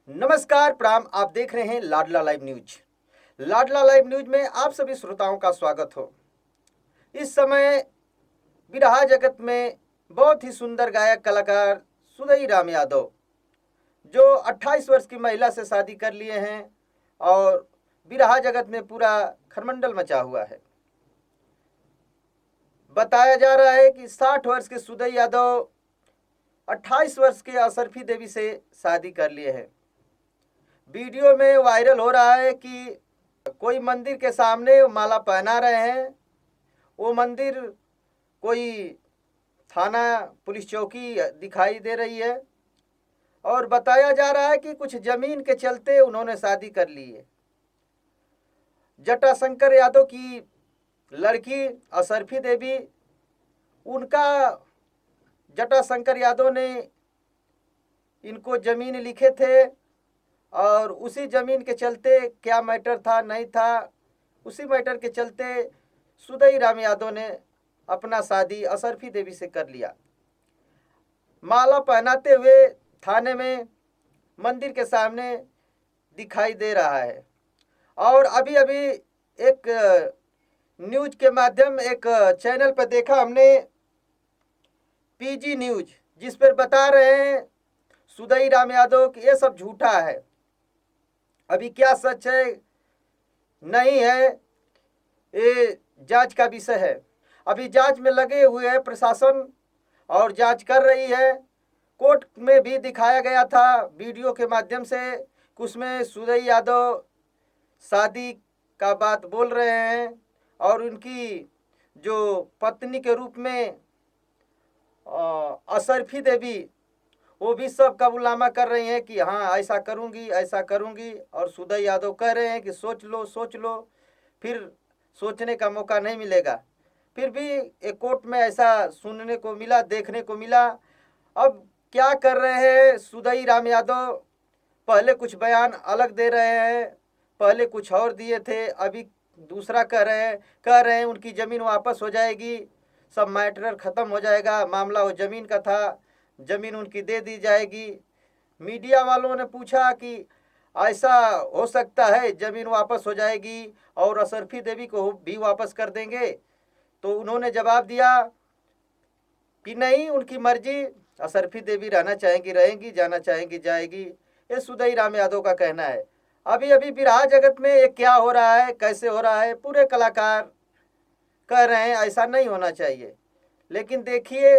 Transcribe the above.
नमस्कार प्रणाम। आप देख रहे हैं लाडला लाइव न्यूज। लाडला लाइव न्यूज में आप सभी श्रोताओं का स्वागत हो। इस समय बिरहा जगत में बहुत ही सुंदर गायक कलाकार सुदई राम यादव, जो 28 वर्ष की महिला से शादी कर लिए हैं और बिरहा जगत में पूरा खरमंडल मचा हुआ है। बताया जा रहा है कि 60 वर्ष के सुदई यादव 28 वर्ष के असरफी देवी से शादी कर लिए हैं। वीडियो में वायरल हो रहा है कि कोई मंदिर के सामने माला पहना रहे हैं। वो मंदिर कोई थाना पुलिस चौकी दिखाई दे रही है और बताया जा रहा है कि कुछ जमीन के चलते उन्होंने शादी कर ली है। जटाशंकर यादव की लड़की असरफी देवी, उनका जटाशंकर यादव ने इनको जमीन लिखे थे और उसी जमीन के चलते क्या मैटर था नहीं था, उसी मैटर के चलते सुदई राम यादव ने अपना शादी असरफी देवी से कर लिया। माला पहनाते हुए थाने में मंदिर के सामने दिखाई दे रहा है। और अभी अभी एक न्यूज के माध्यम एक चैनल पर देखा हमने, पीजी न्यूज, जिस पर बता रहे हैं सुदई राम यादव कि ये सब झूठा है। अभी क्या सच है नहीं है, ये जांच का विषय है। अभी जांच में लगे हुए हैं प्रशासन और जांच कर रही है। कोर्ट में भी दिखाया गया था वीडियो के माध्यम से कि उसमें सुदई यादव शादी का बात बोल रहे हैं और उनकी जो पत्नी के रूप में असरफी देवी, वो भी सब कबूलनामा कर रही हैं कि हाँ ऐसा करूँगी ऐसा करूँगी। और सुदई यादव कह रहे हैं कि सोच लो, फिर सोचने का मौका नहीं मिलेगा। फिर भी एक कोर्ट में ऐसा सुनने को मिला, देखने को मिला। अब क्या कर रहे हैं सुदई राम यादव, पहले कुछ बयान अलग दे रहे हैं, पहले कुछ और दिए थे, अभी दूसरा कह रहे हैं उनकी ज़मीन वापस हो जाएगी, सब मैटर ख़त्म हो जाएगा, मामला वो ज़मीन का था, ज़मीन उनकी दे दी जाएगी। मीडिया वालों ने पूछा कि ऐसा हो सकता है ज़मीन वापस हो जाएगी और असरफी देवी को भी वापस कर देंगे? तो उन्होंने जवाब दिया कि नहीं, उनकी मर्जी, असरफी देवी रहना चाहेंगी रहेंगी, जाना चाहेंगी जाएगी। ये सुदई राम यादव का कहना है। अभी अभी बिरहा जगत में ये क्या हो रहा है, कैसे हो रहा है, पूरे कलाकार कह रहे हैं ऐसा नहीं होना चाहिए। लेकिन देखिए